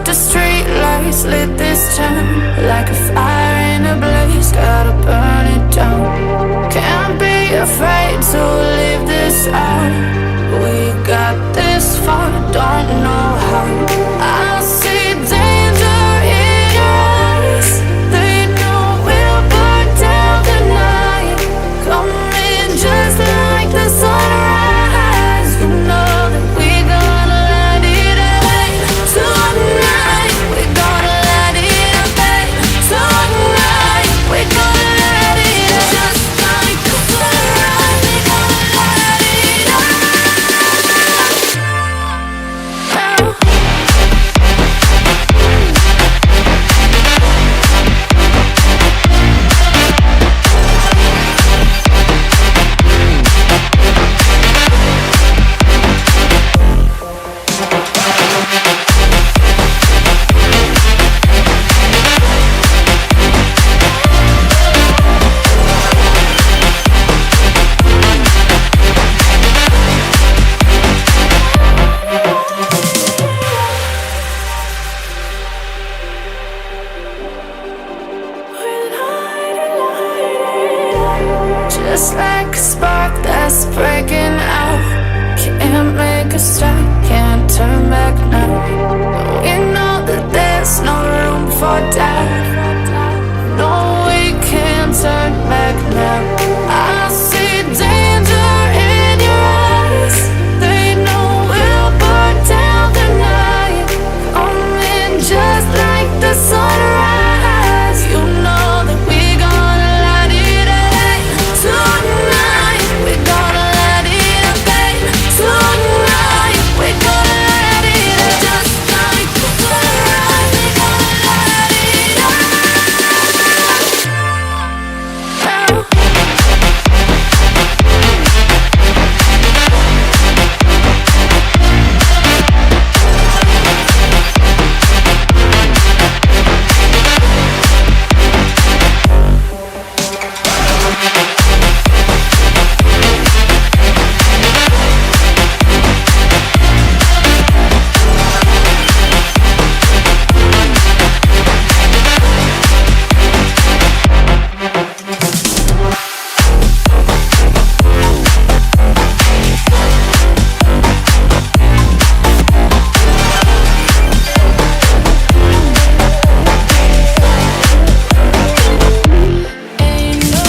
the street lights lit this town like a fire in a blaze, gotta burn it down. Can't be afraid to leave this out. We got this far, don't know how. I see danger in your eyes. They know we'll burn down the night. Coming just like the sunrise. You know that we gonna let it rain. Tonight we gonna let it rain. Tonight we gonna let it rain. Just like the sunrise, we gonna let it rain. Just like a spark that's breaking out. Can't make a stop, can't turn back now. We know that there's no room for doubt. No, we can't turn back now. I see danger in your eyes. They know we'll burn down the night. Coming just like the sunrise. You know that we gonna let it rain. Tonight we gonna let it rain. Tonight we gonna let it rain. Just like the sunrise, we gonna let it rain. Ain't no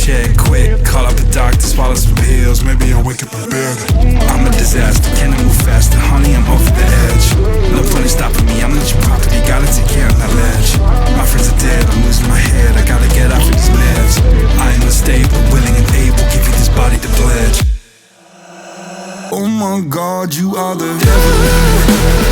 shit quick. Call up the doctor, swallow some pills. Maybe I'll wake up in bed. I'm a disaster, can I move faster? Honey, I'm over the edge. No funny stopping me, I'm not your property. Gotta take care of that ledge. My friends are dead, I'm losing my head. I gotta get off of these meds. I am unstable, willing and able. Give you this body to pledge. Oh my God, you are the devil.